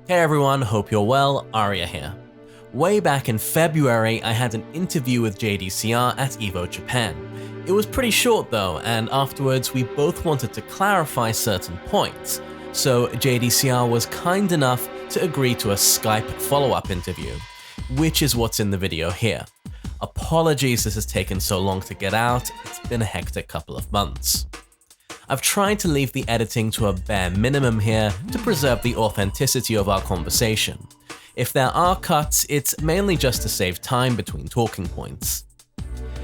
Hey everyone, hope you're well, Arya here. Way back in February, I had an interview with JDCR at EVO Japan. It was pretty short though, and afterwards we both wanted to clarify certain points, so JDCR was kind enough to agree to a Skype follow-up interview, which is what's in the video here. Apologies this has taken so long to get out, it's been a hectic couple of months. I've tried to leave the editing to a bare minimum here to preserve the authenticity of our conversation. If there are cuts, it's mainly just to save time between talking points.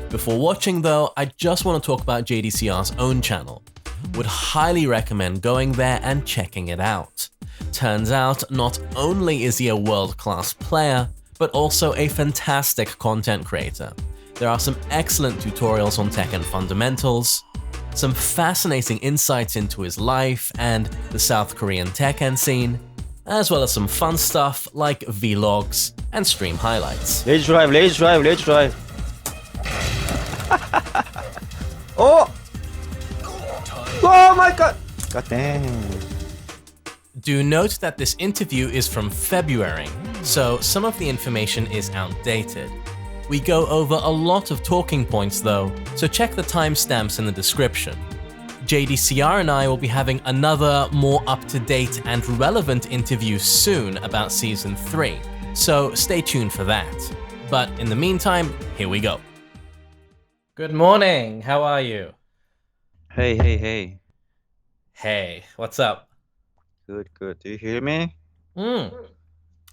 Before watching though, I just want to talk about JDCR's own channel. Would highly recommend going there and checking it out. Turns out, not only is he a world-class player, but also a fantastic content creator. There are some excellent tutorials on Tekken fundamentals, some fascinating insights into his life and the South Korean Tekken scene, as well as some fun stuff like vlogs and stream highlights. Rage drive, rage drive, rage drive. Oh! Oh my god! God damn. Do note that this interview is from February, so some of the information is outdated. We go over a lot of talking points though, so check the timestamps in the description. JDCR and I will be having another more up-to-date and relevant interview soon about Season 3, so stay tuned for that. But in the meantime, here we go. Good morning, how are you? Hey, hey, hey. Hey, what's up? Good, good. Do you hear me?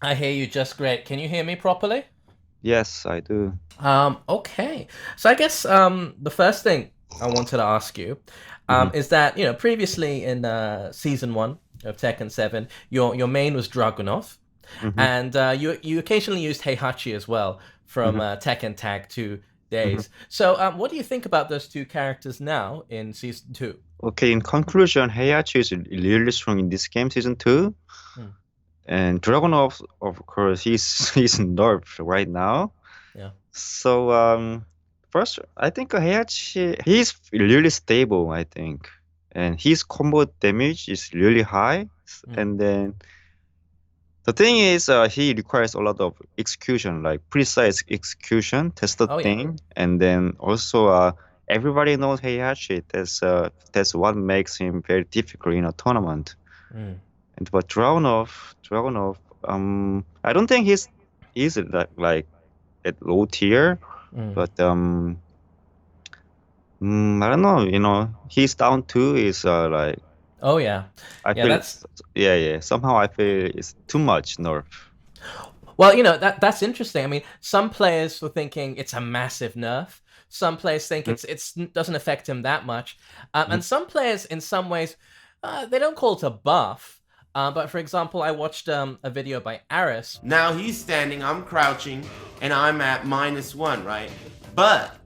I hear you just great. Can you hear me properly? Yes, I do. Okay. So I guess the first thing I wanted to ask you is that, you know, previously in Season 1 of Tekken 7, your main was Dragunov, and you occasionally used Heihachi as well from Tekken Tag 2 days. So what do you think about those two characters now in Season 2? Okay, in conclusion, Heihachi is really strong in this game, Season 2. And Dragunov, of course, he's nerfed right now. Yeah. So first, I think Heihachi, he's really stable, I think. And his combo damage is really high. And then the thing is, he requires a lot of execution, like precise execution. That's the thing. And then also, everybody knows Heihachi. That's what makes him very difficult in a tournament. But Dragunov, I don't think he's like at low tier, but I don't know. You know, he's down 2 is like. Oh yeah. I feel somehow I feel it's too much nerf. Well, you know, that's interesting. I mean, some players were thinking it's a massive nerf. Some players think it doesn't affect him that much, and some players, in some ways, they don't call it a buff. But for example, I watched a video by Aris. Now he's standing, I'm crouching, and I'm at -1, right? But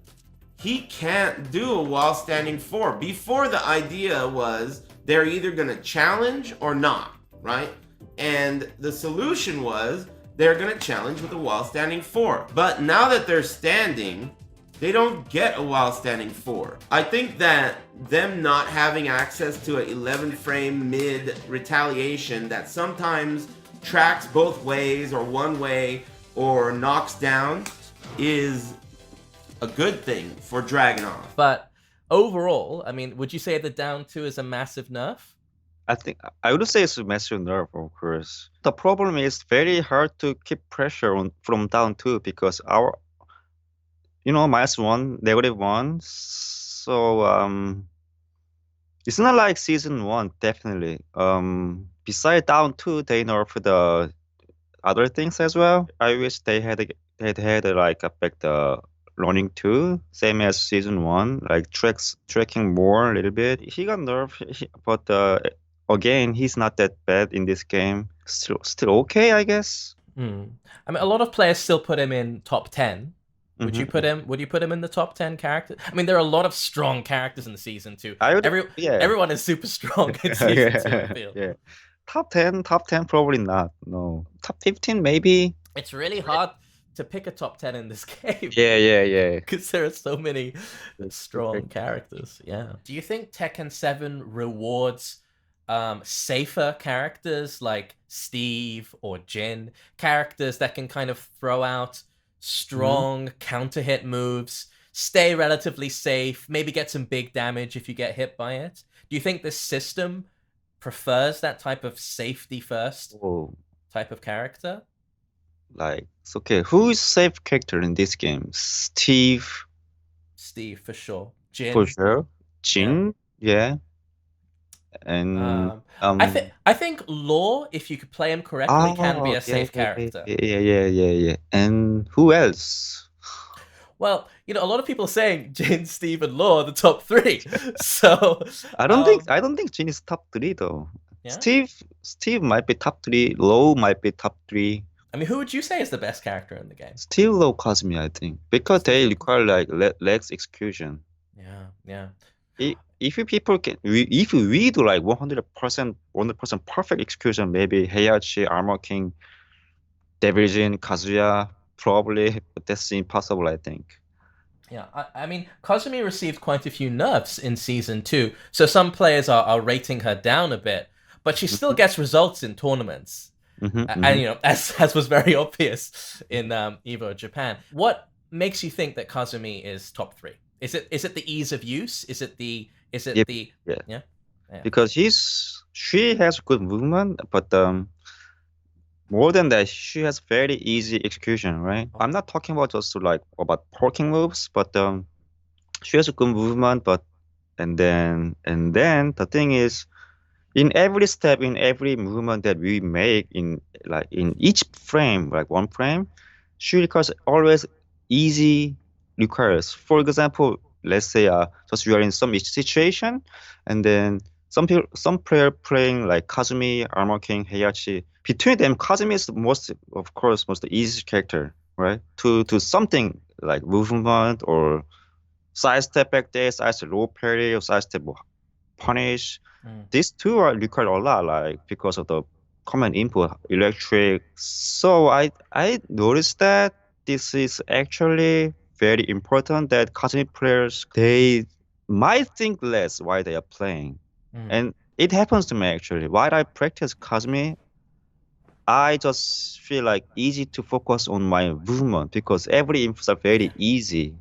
he can't do a while standing 4. Before, the idea was they're either gonna challenge or not, right? And the solution was they're gonna challenge with a while standing 4. But now that they're standing, they don't get a while standing 4. I think that them not having access to an 11 frame mid retaliation that sometimes tracks both ways or one way or knocks down is a good thing for Dragunov. But overall, I mean, would you say the down 2 is a massive nerf? I think I would say it's a massive nerf, of course. The problem is very hard to keep pressure on from down 2 because our -1, -1. So it's not like Season 1, definitely. Besides down 2, they nerf the other things as well. I wish they had like affect the running 2, same as Season 1, like tracking more a little bit. He got nerfed, but again, he's not that bad in this game. Still okay, I guess. I mean, a lot of players still put him in top 10. Would you put him in the top 10 characters? I mean, there are a lot of strong characters in Season 2. Everyone is super strong in Season 2, I feel. Yeah. Top 10 probably not. No. Top 15 maybe. It's really hard to pick a top 10 in this game. Yeah. Because there are so many strong characters. Yeah. Do you think Tekken 7 rewards safer characters like Steve or Jin, characters that can kind of throw out strong counter hit moves, stay relatively safe, maybe get some big damage if you get hit by it. Do you think this system prefers that type of safety first Oh, type of character? like, it's okay. Who is safe character in this game? Steve, Steve for sure. for Jin, sure. yeah. Jin, yeah. And I think Law, if you could play him correctly, can be oh a yeah, safe character. yeah. And who else? Well, a lot of people are saying Jin, Steve, and Law are the top three. So, I don't think Jin is top three though. yeah. Steve might be top three. Low might be top three. I mean, who would you say is the best character in the game? Still low Kazumi, I think, because they require like legs execution. Yeah. If we do like 100% perfect execution, maybe Heihachi, Armor King, Devil Jin, Kazuya, probably, but that's impossible, I think. Yeah, I mean, Kazumi received quite a few nerfs in Season 2, so some players are rating her down a bit, but she still gets results in tournaments. And, as was very obvious in Evo Japan. What makes you think that Kazumi is top 3? Is it the ease of use? Is it the yeah? Because she has good movement, but more than that, she has very easy execution, right? I'm not talking about just like about parking moves, but she has a good movement, and then the thing is, in every step, in every movement that we make, in each frame, like one frame, she requires always easy requires. For example, let's say just you are in some situation, and then some player playing like Kazumi, Armor King, Heihachi. Between them, Kazumi is most easy character, right? To something like movement or side step back there, side step low parry, or side step punish. These two are required a lot, like because of the common input electric. So I noticed that this is actually very important that Kazumi players they might think less while they are playing. And it happens to me actually. While I practice Kazumi, I just feel like easy to focus on my movement because every inputs are very easy.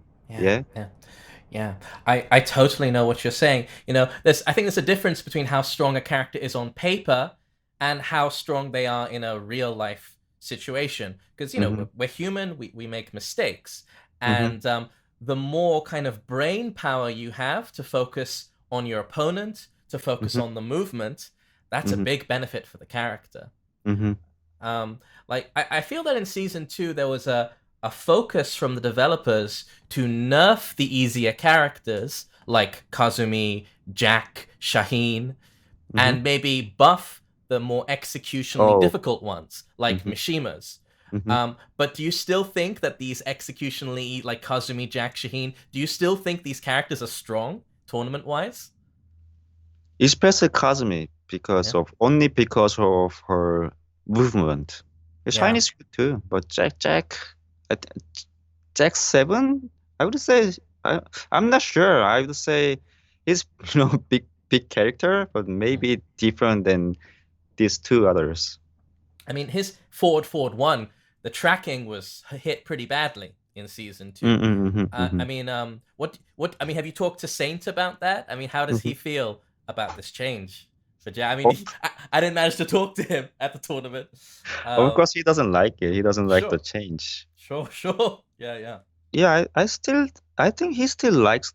Yeah, I totally know what you're saying. I think there's a difference between how strong a character is on paper and how strong they are in a real life situation. Because we're human, we make mistakes, and the more kind of brain power you have to focus on your opponent, to focus on the movement, that's a big benefit for the character. I feel that in Season 2 there was a focus from the developers to nerf the easier characters like Kazumi, Jack, Shaheen, and maybe buff the more executionally difficult ones like Mishima's. But do you still think that these executionally, like Kazumi, Jack, Shaheen, do you still think these characters are strong tournament-wise? Especially Kazumi, because of her movement. Shaheen is good too, but Jack 7, I would say I'm not sure. I would say he's big character, but maybe different than these two others. I mean, his forward 1, the tracking was hit pretty badly in Season 2. I mean, have you talked to Saint about that? I mean, how does he feel about this change for Jack? I mean, I didn't manage to talk to him at the tournament. Of course, he doesn't like it. He doesn't like the change. Sure. Yeah. Yeah, I think he still likes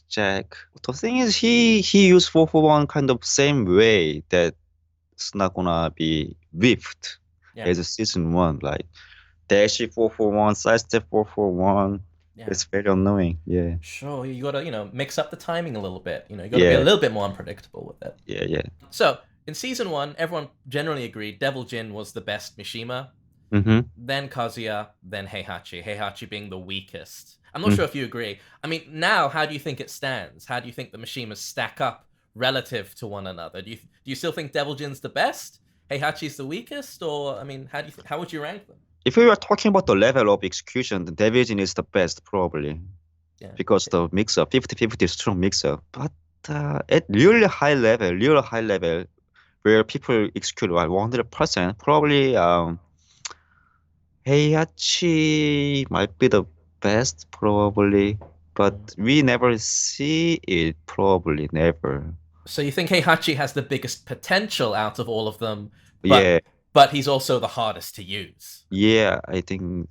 Jack. The thing is, he used 441 kind of same way that it's not gonna be whiffed as a Season 1, like dash 441, sidestep 441. It's very annoying. Yeah. Sure, you gotta mix up the timing a little bit. You gotta be a little bit more unpredictable with it. Yeah. So in Season 1, everyone generally agreed Devil Jin was the best Mishima. Then Kazuya, then Heihachi. Heihachi being the weakest. I'm not sure if you agree. I mean, now, how do you think it stands? How do you think the Mishimas stack up relative to one another? Do you still think Devil Jin's the best? Heihachi's the weakest? Or, I mean, how would you rank them? If we were talking about the level of execution, the Devil Jin is the best, probably. Because the mix-up, 50-50 strong mix-up. But at really high level, where people execute 100%, probably Heihachi might be the best, probably, but we never see it, probably never. So you think Heihachi has the biggest potential out of all of them, Yeah, but he's also the hardest to use. yeah, I think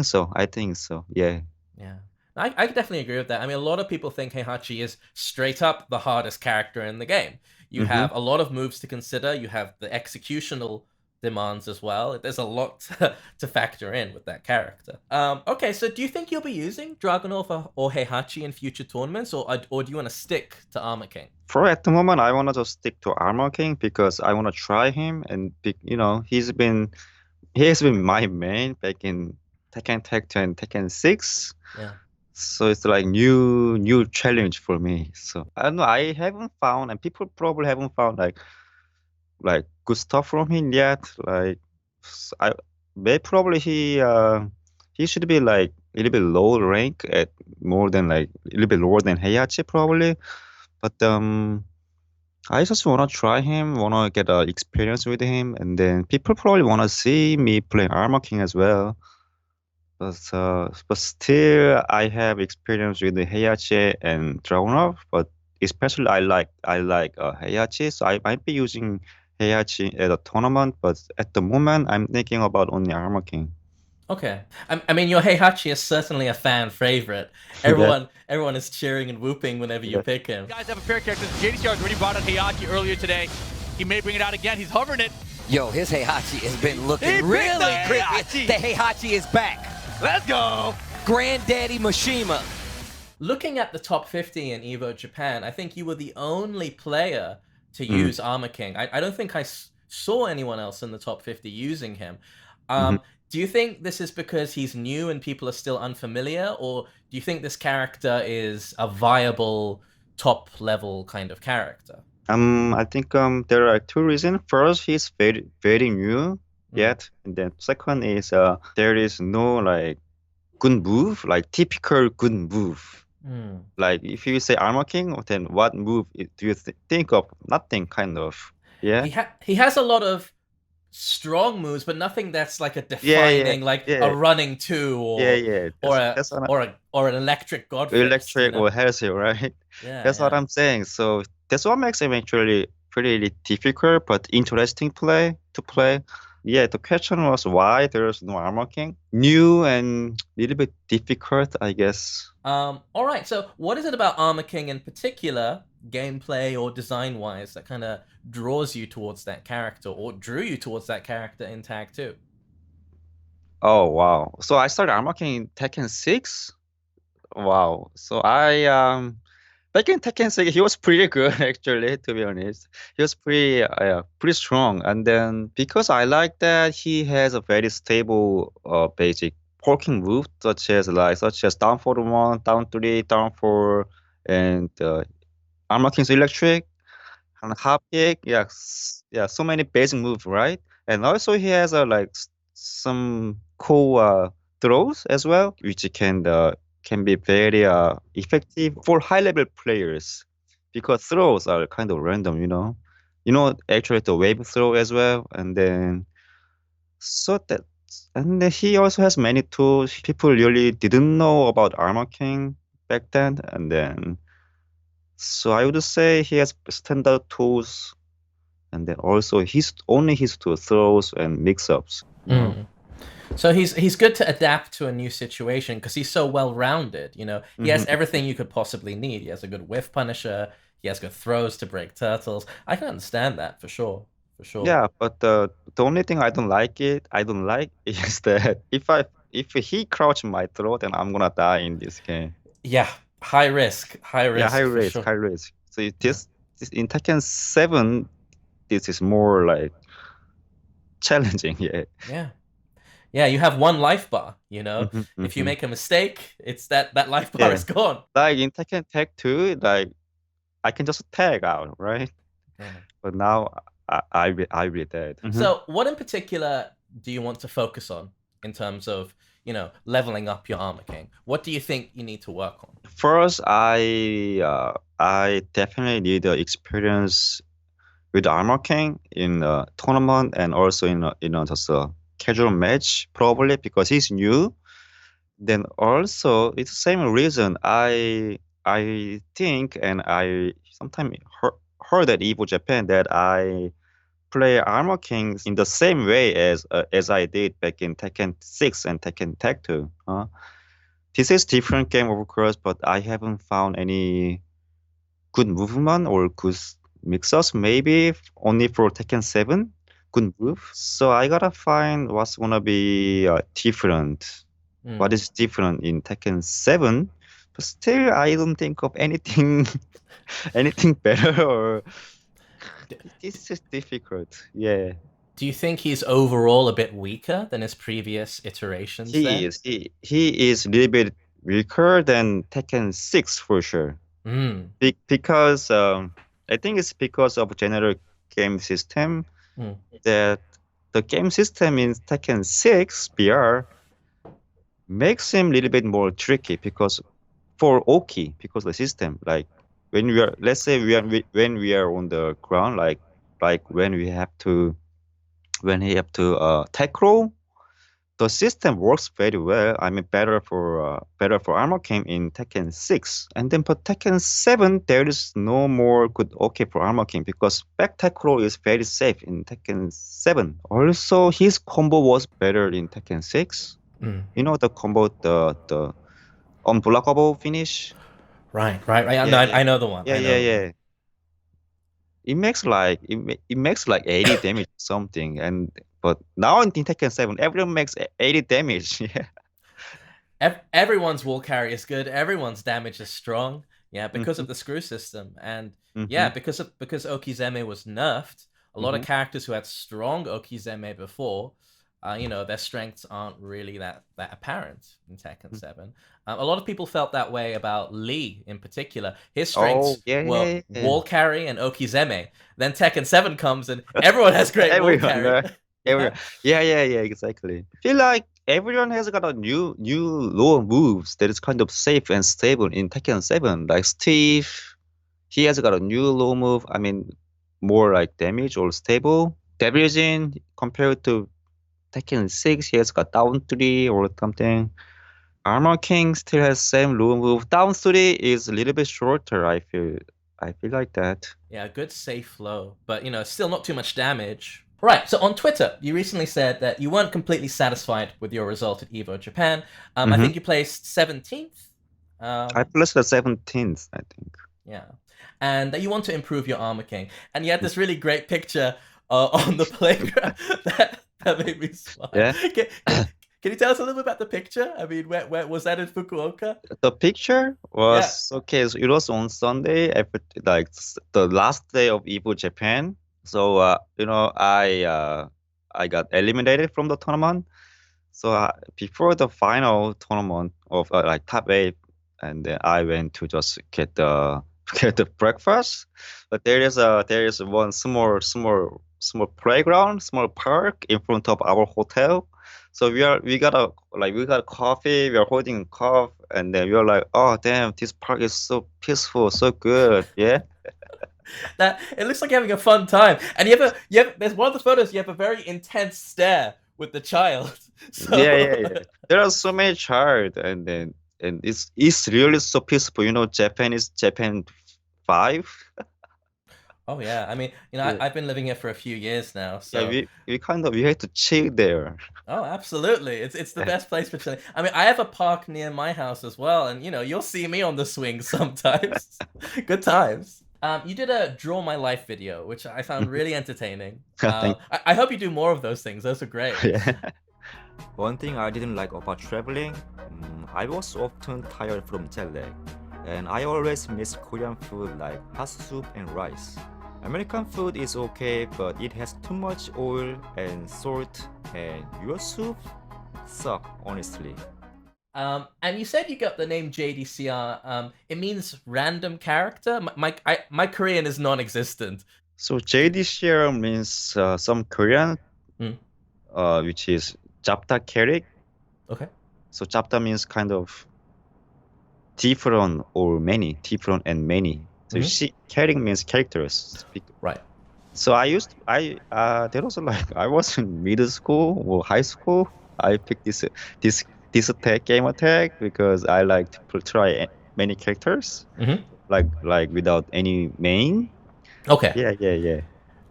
so. I think so. Yeah. Yeah. I definitely agree with that. I mean, a lot of people think Heihachi is straight up the hardest character in the game. You Mm-hmm. have a lot of moves to consider. You have the executional demands as well. There's a lot to factor in with that character. Okay, so do you think you'll be using Dragunov or Heihachi in future tournaments, or do you want to stick to Armor King? For at the moment, I want to just stick to Armor King because I want to try him, and he has been my main back in Tekken Tag 2 and Tekken 6. Yeah. So it's like new challenge for me. So I don't know. I haven't found, and people probably haven't found like good stuff from him yet. Like I may probably he should be like a little bit low rank at more than like a little bit lower than Heihachi probably. But I just wanna try him, wanna get experience with him, and then people probably wanna see me play Armor King as well. But still, I have experience with the Heihachi and Dragunov, but especially I like Heihachi, so I might be using Heihachi at a tournament, but at the moment I'm thinking about only Armor King. Okay. I mean, your Heihachi is certainly a fan favorite. Everyone is cheering and whooping whenever you Yeah. pick him. You guys have a pair of characters. JDCR has already brought out Heihachi earlier today. He may bring it out again. He's hovering it. Yo, his Heihachi has been He looking picked really the creepy. Heihachi. The Heihachi is back. Let's go. Granddaddy Mishima. Looking at the top 50 in Evo Japan, I think you were the only player to use Armor King. I don't think I saw anyone else in the top 50 using him. Do you think this is because he's new and people are still unfamiliar, or do you think this character is a viable top level kind of character? I think there are two reasons. First, he's very very new yet, and then second is there is no like good move, like typical good move. Like if you say Armor King, then what move do you think of? Nothing, kind of. Yeah. He has a lot of strong moves, but nothing that's like a Yeah, defining, like yeah. a running two or Yeah. That's what or an electric god fist, electric or heresy, right? Yeah, That's what yeah. I'm saying. So that's what makes him actually pretty difficult but interesting to play. Yeah, the question was why there's no Armor King. New and a little bit difficult, I guess. All right. So, what is it about Armor King in particular, gameplay or design wise, that kind of draws you towards that character, or drew you towards that character in Tag 2? Oh wow. So I started Armor King in Tekken 6. Wow. So I back in Tekken 6 he was pretty good actually, to be honest. He was pretty strong. And then because I like that he has a very stable basic poking move such as down 4-1, down 3, down 4, and Armor King's electric and hop kick. Yeah, so many basic moves, right? And also he has some cool throws as well, which can be very effective for high level players because throws are kind of random, you know. Actually the wave throw as well, and then so that and then he also has many tools. People really didn't know about Armor King back then, and then so I would say he has standard tools, and then also his two throws and mix-ups. So he's good to adapt to a new situation because he's so well rounded. He has everything you could possibly need. He has a good whiff punisher. He has good throws to break turtles. I can understand that for sure. Yeah, but the only thing I don't like is that if he crouch my throat, then I'm gonna die in this game. Yeah, high risk. Yeah, high for risk, sure. high risk. So this in Tekken 7, this is more like challenging. Yeah. Yeah, you have one life bar, If you make a mistake, it's that life bar is gone. Like in Tekken Tag 2, like I can just tag out, right? Yeah. But now I be dead. So what in particular do you want to focus on in terms of, leveling up your Armor King? What do you think you need to work on? First, I definitely need the experience with Armor King in a tournament and also in just a casual match, probably because he's new. Then also it's the same reason I think and I sometimes heard at Evo Japan that I play Armor Kings in the same way as I did back in Tekken 6 and Tekken Tag 2. This is different game of course, but I haven't found any good movement or good mix-ups. Maybe only for Tekken 7 good move. So I gotta find what's gonna be different. What is different in Tekken 7? But still, I don't think of anything anything better or this is difficult. Yeah. Do you think he's overall a bit weaker than his previous iterations? He is a little bit weaker than Tekken 6 for sure. Because I think it's because of general game system that the game system in Tekken 6 BR makes him a little bit more tricky because for Oki because the system like when we are let's say when we are on the ground like when he have to tackle the system works very well. I mean better for Armor King in Tekken 6 and then for Tekken 7 there is no more good Oki for Armor King because back tackle is very safe in Tekken 7. Also his combo was better in Tekken 6. You know the combo, the unblockable finish. Right. I know the one. Yeah. It makes like 80 damage or something, but now in Tekken 7, everyone makes 80 damage. Yeah. Everyone's wall carry is good. Everyone's damage is strong. Yeah, because of the screw system, and yeah, because Okizeme was nerfed. A lot of characters who had strong Okizeme before. Their strengths aren't really that apparent in Tekken 7. A lot of people felt that way about Lee in particular. His strengths were wall carry and Okizeme. Then Tekken 7 comes and everyone has great wall carry. Yeah, exactly. I feel like everyone has got a new lower moves that is kind of safe and stable in Tekken 7. Like Steve, he has got a new low move. I mean, more like damage or stable. Devilzin compared to Tekken 6, he has got down 3 or something. Armor King still has same low move. Down 3 is a little bit shorter, I feel like that. Yeah, good safe low, but still not too much damage. Right, so on Twitter, you recently said that you weren't completely satisfied with your result at Evo Japan. I think you placed 17th. I placed the 17th, I think. Yeah, and that you want to improve your Armor King. And you had this really great picture on the playground that made me smile. Yeah. Can you tell us a little bit about the picture? I mean, where was that in Fukuoka? The picture was okay. So it was on Sunday, after, like the last day of Evo Japan. So I got eliminated from the tournament. So before the final tournament of like top 8, and then I went to just get the breakfast. But there is one small playground, small park in front of our hotel. So we got coffee, we are holding cup, and then we are like, oh damn, this park is so peaceful, so good. Yeah. That it looks like you're having a fun time. And you have there's one of the photos, you have a very intense stare with the child. So... Yeah. There are so many child, and it's really so peaceful. Japan is Japan 5. Oh yeah, I mean, I've been living here for a few years now, so yeah, we had to chill there. Oh, absolutely, it's the best place for chilling. I mean, I have a park near my house as well, and you'll see me on the swing sometimes. Good times. You did a Draw My Life video, which I found really entertaining. I hope you do more of those things. Those are great. Yeah. One thing I didn't like about traveling, I was often tired from jet lag, and I always miss Korean food like hot soup and rice. American food is okay, but it has too much oil and salt, and your soup suck, honestly. And you said you got the name JDCR. It means random character. My Korean is non-existent. So JDCR means some Korean, which is Japta character. Okay. So Japta means kind of different or many, different and many. So character means characters. Right. So there was like I was in middle school or high school. I picked this attack game attack because I like to try many characters Mm-hmm. like without any main. Okay. Yeah.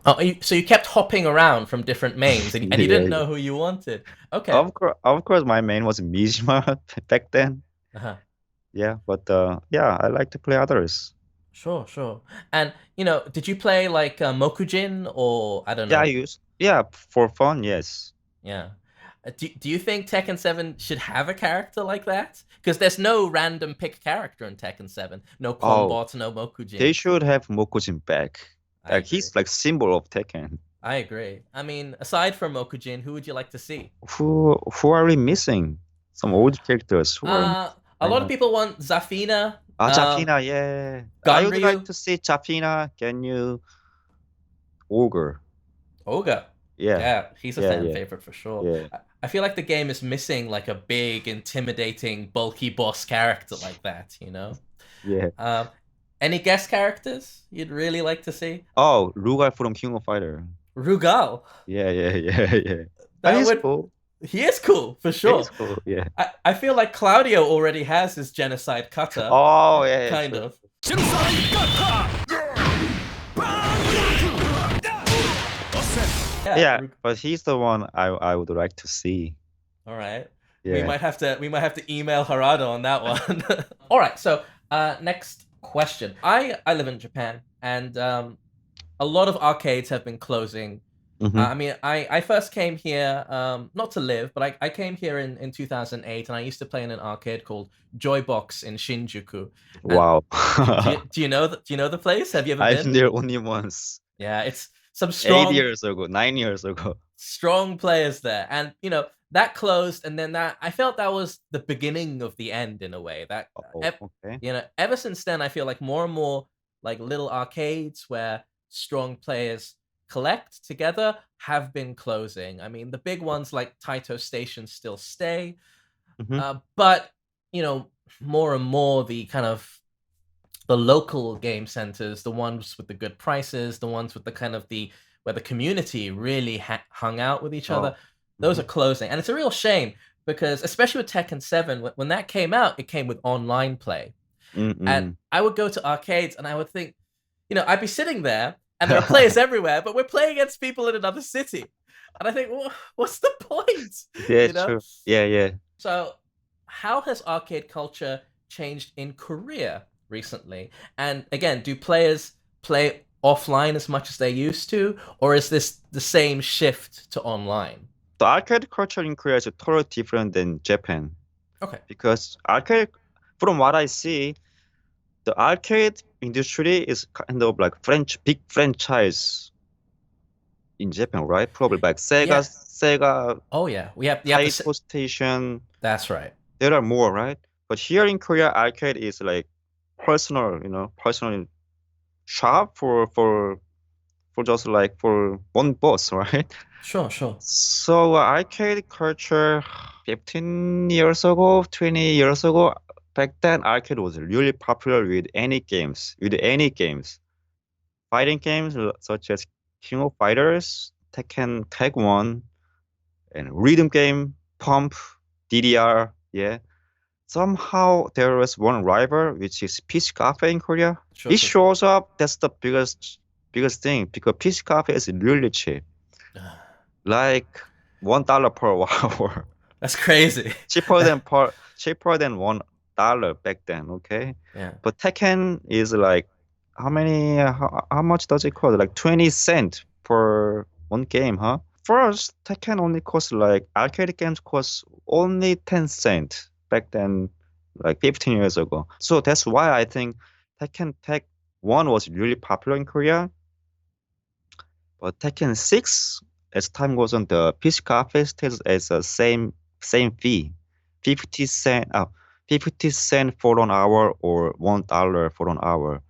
Oh, so you kept hopping around from different mains, and you didn't Yeah. know who you wanted. Okay. Of course, my main was Mishima back then. Uh-huh. Yeah, but yeah, I like to play others. Sure. And did you play like Mokujin or I don't Yeah, know? for fun, yes. Yeah. Do you think Tekken 7 should have a character like that? Because there's no random pick character in Tekken 7. No Oh, Combot, no they Mokujin. should have Mokujin back. I Like agree. he's like symbol of Tekken. I agree. I mean, aside from Mokujin, who would you like to see? Who are we missing? Some old characters. Who are Uh, a right lot of now? people want Zafina, Jafina, yeah. I would like Ganryu, to see Jafina, Ganyu, Ogre. Oga. Yeah, Yeah, he's a yeah, fan yeah, favorite for sure. yeah, I feel like the game is missing like a big, intimidating, bulky boss character like that, you know? yeah. Um, any guest characters you'd really like to see? Oh, Rugal from King of Fighter. Rugal. Yeah. But That he's would cool. He is cool for Yeah, he's sure. cool. Yeah. I feel like Claudio already has his genocide cutter, Oh, yeah, kind true. of. Yeah, but he's the one I would like to see. All right. Yeah. We might have to email Harada on that one. All right. So, next question. I live in Japan, and a lot of arcades have been closing. Mhm. I mean, I first came here not to live, but I came here in 2008, and I used to play in an arcade called Joybox in Shinjuku. And Wow. do you know the place? Have you ever I've been? been there only once. Yeah, it's some 8 years ago, 9 years ago. strong players there, and that closed, and then I felt that was the beginning of the end in a way. That Oh, okay. ever since then, I feel like more and more like little arcades where strong players collect together have been closing. I mean, the big ones like Taito Station still stay, Mhm. but more and more the kind of the local game centers, the ones with the good prices, the ones with the kind of where the community really hung out with each other, those are closing, and it's a real shame because especially with Tekken 7, when that came out, it came with online play, and I would go to arcades and I would think, I'd be sitting there and there are players everywhere, but we're playing against people in another city, and I think, what's the point? Yeah, true. Yeah. So, how has arcade culture changed in Korea recently? And again, do players play offline as much as they used to, or is this the same shift to online? The arcade culture in Korea is totally different than Japan Okay. because from what I see, the arcade industry is kind of like big franchise in Japan, right? Probably like Yeah. Sega, Oh yeah, we have the Taito Station. That's right. There are more, right? But here in Korea, arcade is like personal shop for just like for one boss, right? Sure. So arcade culture 15 years ago, 20 years ago, back then arcade was really popular with any games. Fighting games such as King of Fighters, Tekken, Tag 1, and rhythm game, Pump, DDR, yeah. Somehow there was one rival, which is PC Cafe in Korea. Sure. It shows up. That's the biggest thing because PC Cafe is really cheap, like $1 per hour, That's crazy. cheaper than $1 back then. Okay, Yeah. but Tekken is like how much does it cost? Like 20 cents for one game, huh? First, Tekken only cost like arcade games cost only 10 cents back then, like 15 years ago. So that's why I think Tekken Tech 1 was really popular in Korea. But Tekken 6, as time goes on, the PC Cafe stays as the same fee, 50 cent for an hour or $1 for an hour.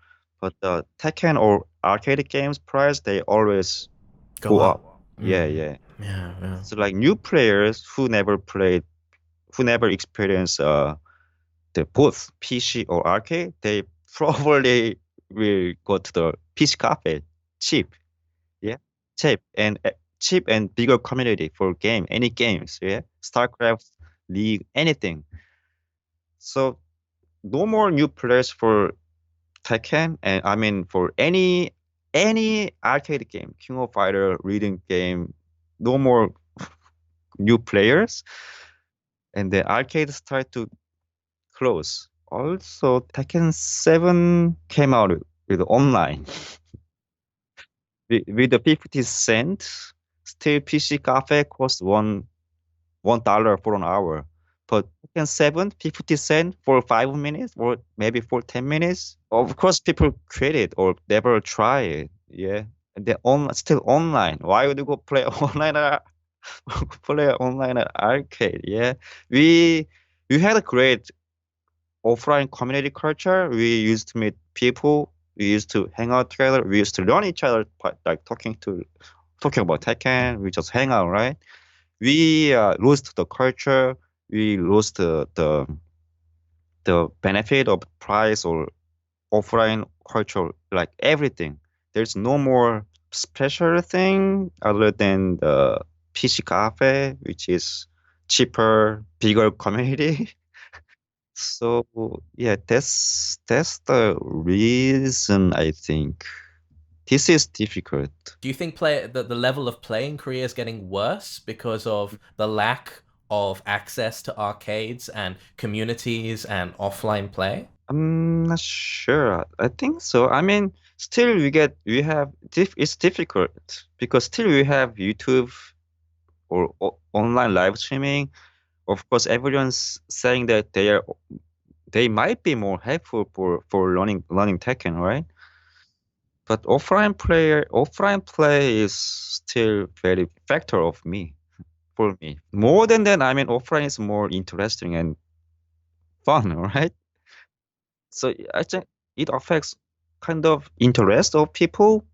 But the Tekken or arcade games price, they always go up. Yeah. Yeah. So like new players who never experienced the both PC or arcade, they probably will go to the PC Cafe cheap. cheap and bigger community for any games, yeah, StarCraft, League, anything. So no more new players for Tekken, and I mean for any arcade game, King of Fighter, reading game, no more new players, and the arcades start to close. Also, Tekken 7 came out with online with the 50 cent. Still, PC cafe costs $1 for an hour. But Tekken 7, 50 cent for 5 minutes or maybe for 10 minutes. Of course, people quit it or never try it. Yeah. And they're still online. Why would you go play online at arcade? Yeah. We had a great offline community culture. We used to meet people. We used to hang out together. We used to learn each other, like talking about Tekken. We just hang out, right? We lost the culture. We lost the benefit of price or offline culture, like everything. There's no more special thing other than the PC cafe, which is cheaper, bigger community. So yeah, that's the reason I think this is difficult. Do you think that the level of play in Korea is getting worse because of the lack of access to arcades and communities and offline play? I'm not sure. I think so. I mean, still it's difficult because still we have YouTube or online live streaming. Of course, everyone's saying that they might be more helpful for learning Tekken, right? But offline play is still very factor of me for me. More than that, I mean, offline is more interesting and fun, right? So I think it affects kind of interest of people.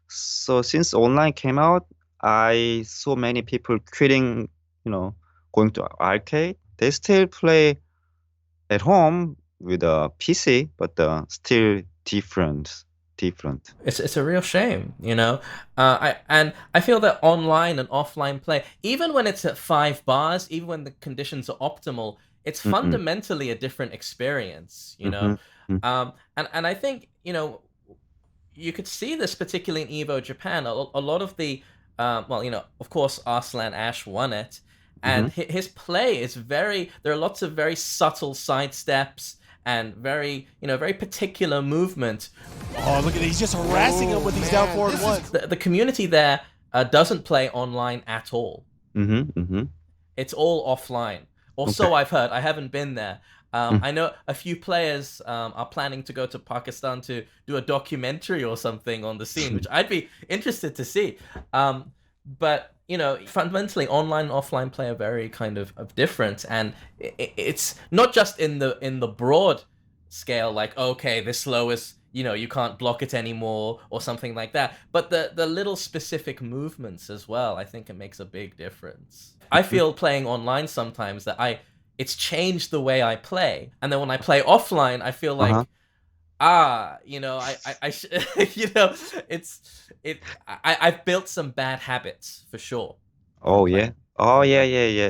So since online came out, I saw many people quitting, going to arcade. They still play at home with a PC, but still different. It's a real shame, you know. I feel that online and offline play, even when it's at 5 bars, even when the conditions are optimal, it's fundamentally a different experience, you know. And I think, you could see this particularly in Evo Japan. A lot of the of course, Arslan Ash won it, and his play is there are lots of very subtle side steps and very particular movement. Oh, look at it. He's just harassing him with these down forward ones. The community there doesn't play online at all. It's all offline. Or so I've heard. I haven't been there. I know a few players are planning to go to Pakistan to do a documentary or something on the scene, which I'd be interested to see. But fundamentally, online and offline play are very kind of different, and it's not just in the broad scale, like, okay, this low is, you can't block it anymore or something like that, but the little specific movements as well. I think it makes a big difference. I feel playing online sometimes that it's changed the way I play, and then when I play offline, I feel like I've built some bad habits for sure. Oh yeah.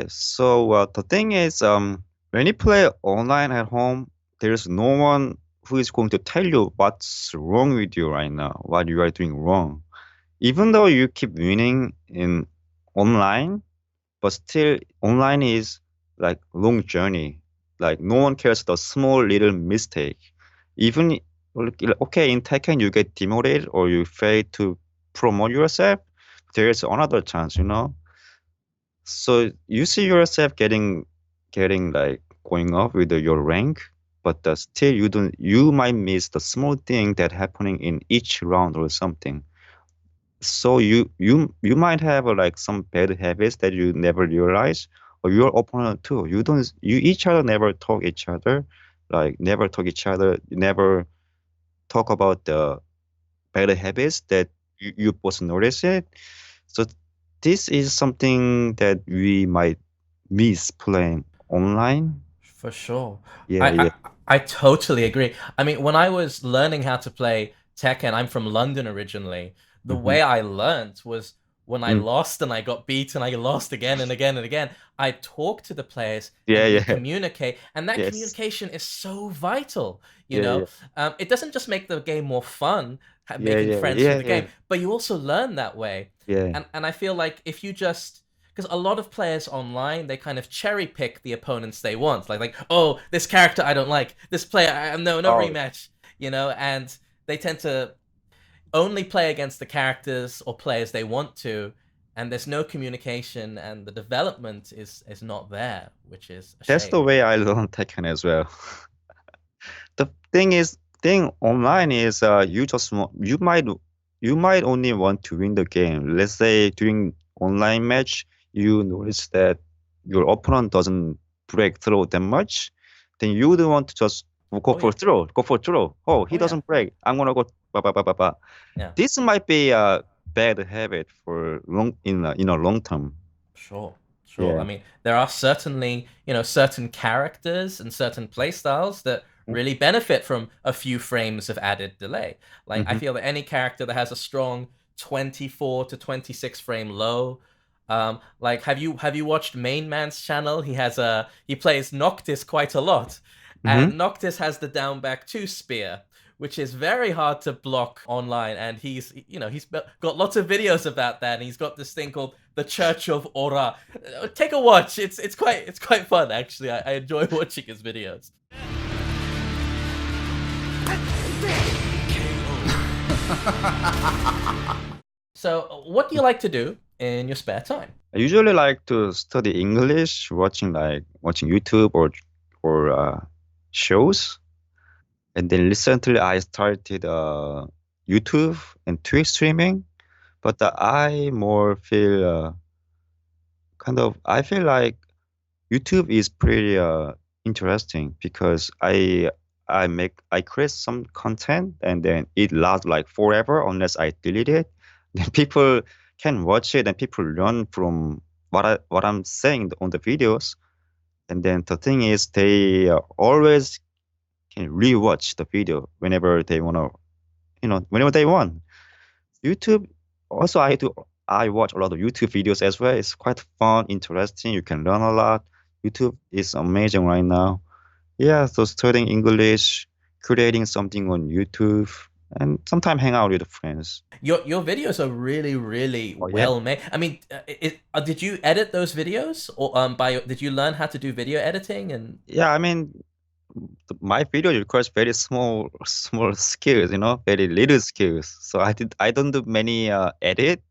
So the thing is, when you play online at home, there's no one who is going to tell you what's wrong with you right now, what you are doing wrong. Even though you keep winning in online, but still online is like long journey. Like no one cares the small little mistake. Even okay, in Tekken you get demoted or you fail to promote yourself, there's another chance, So you see yourself getting like going up with your rank, but still you might miss the small thing that happening in each round or something. So you might have like some bad habits that you never realize, or your opponent too. You each other never talk each other, never talk about the bad habits that you both notice it. So this is something that we might miss playing online. For sure. Yeah. I totally agree. I mean, when I was learning how to play Tekken, I'm from London originally. The way I learned was when I lost and I got beat and I lost again and again and again, I talk to the players Yeah, and we yeah. communicate, and that Yes. communication is so vital. You Yeah, know, yeah. it doesn't just make the game more fun, Yeah, making yeah, friends yeah, through the game, yeah. but you also learn that way. Yeah. And I feel like if you just, because a lot of players online, they kind of cherry pick the opponents they want, like oh, this character I don't like, this player no Oh. rematch, you know, and they tend to only play against the characters or players they want to, and there's no communication, and the development is not there, which is a That's shame. the way I learned Tekken as well. The thing online is you might only want to win the game. Let's say during online match you notice that your opponent doesn't break throw that much, then you would want to just go for throw. Oh, he doesn't break. I'm gonna go ba ba ba ba ba. Yeah. This might be a bad habit for in a long term. Sure. Yeah. I mean, there are certainly, certain characters and certain playstyles that really benefit from a few frames of added delay. Like, I feel that any character that has a strong 24 to 26 frame low, like, have you watched Main Man's channel? He plays Noctis quite a lot, and Noctis has the down back 2 spear, which is very hard to block online, and he's got lots of videos about that, and he's got this thing called the Church of Ora. Take a watch. It's quite fun, actually. I enjoy watching his videos. So, what do you like to do in your spare time? I usually like to study English, watching YouTube or shows. And then recently I started YouTube and Twitch streaming, but I more feel I feel like YouTube is pretty interesting because I create some content and then it lasts like forever unless I delete it. Then people can watch it and people learn from what I'm saying on the videos. And then the thing is they always can rewatch the video whenever they want to, whenever they want. YouTube, also I watch a lot of YouTube videos as well. It's quite fun, interesting. You can learn a lot. YouTube is amazing right now. Yeah, so studying English, creating something on YouTube, and sometimes hang out with friends. Your videos are really, really well made. I mean, did you edit those videos, or did you learn how to do video editing? And yeah, I mean, my video requires very small skills, very little skills. So I don't do many edit.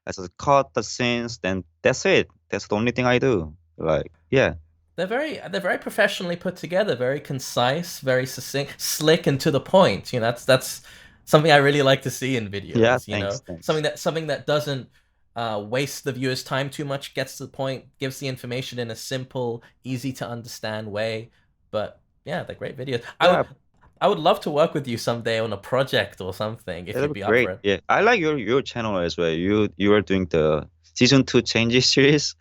I just cut the scenes, then that's it. That's the only thing I do. Like, yeah. They're very professionally put together, very concise, very succinct, slick, and to the point. That's something I really like to see in videos. Yeah, thanks. Something that doesn't waste the viewer's time too much, gets to the point, gives the information in a simple, easy to understand way. But yeah, they're great videos. Yeah. I would love to work with you someday on a project or something if you'd be up great. for it. Yeah, I like your channel as well. You are doing the season 2 changes series.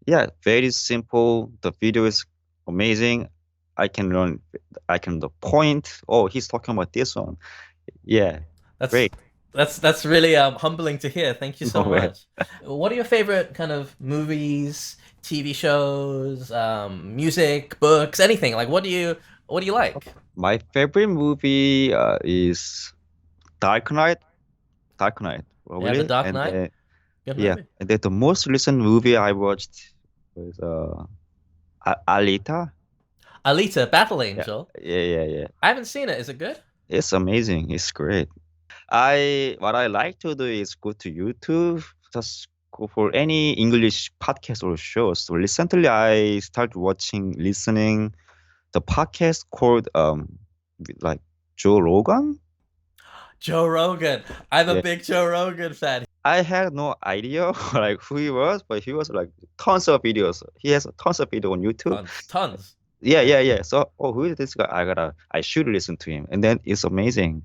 Yeah, very simple. The video is amazing. I can the point. Oh, he's talking about this one. Yeah, That's great. That's really humbling to hear. Thank you so No way. much. What are your favorite kind of movies, TV shows, music, books, anything? Like, what do you like? My favorite movie is Dark Knight. Probably. Yeah, The Dark And Knight. then- Good yeah, movie. and then the most recent movie I watched was Alita. Alita, Battle Angel. Yeah. I haven't seen it. Is it good? It's amazing. It's great. What I like to do is go to YouTube, just go for any English podcast or shows. So recently I started listening the podcast called like Joe Rogan. Joe Rogan. I'm a Yeah. big Joe Rogan fan. I had no idea like who he was, but he was like tons of videos. He has tons of videos on YouTube. Tons. Yeah. So, who is this guy? I should listen to him. And then it's amazing.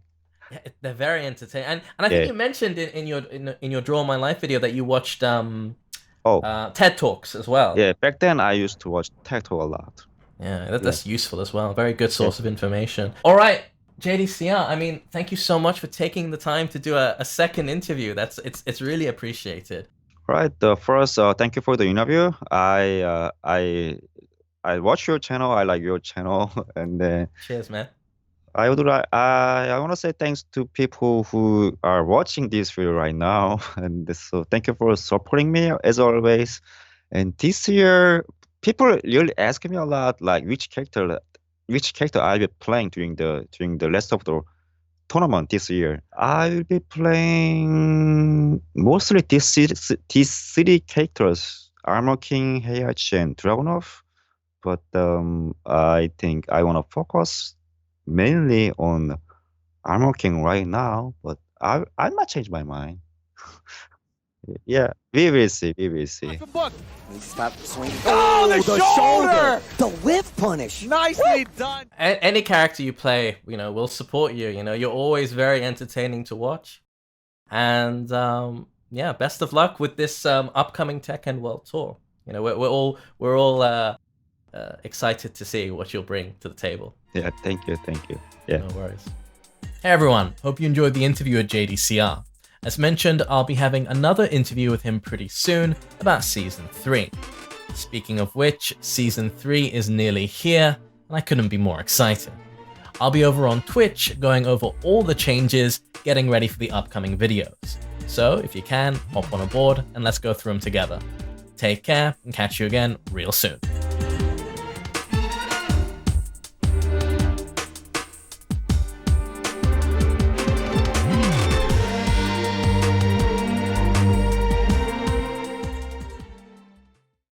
Yeah, they're very entertaining. And I think you mentioned in your Draw My Life video that you watched TED Talks as well. Yeah, back then I used to watch TED Talk a lot. Yeah, that's useful as well. Very good source of information. All right, JDCR, I mean, thank you so much for taking the time to do a second interview. It's really appreciated. Right. First, thank you for the interview. I watch your channel. I like your channel, and then Cheers, man. I would like I want to say thanks to people who are watching this video right now, and so thank you for supporting me as always. And this year, people really ask me a lot, like which character I'll be playing during the rest of the tournament this year. I will be playing mostly these three characters: Armor King, Heihachi, and Dragunov. But I think I want to focus mainly on Armor King right now. But I might change my mind. Yeah, we will see. We will see. Stop swinging. Oh, the shoulder! The whiff punish. Nicely done. Any character you play, will support you. You're always very entertaining to watch. And yeah, best of luck with this upcoming Tekken World Tour. We're all excited to see what you'll bring to the table. Yeah, thank you. Yeah. No worries. Hey everyone, hope you enjoyed the interview with JDCR. As mentioned, I'll be having another interview with him pretty soon about Season 3. Speaking of which, Season 3 is nearly here, and I couldn't be more excited. I'll be over on Twitch going over all the changes, getting ready for the upcoming videos. So if you can, hop on aboard and let's go through them together. Take care and catch you again real soon.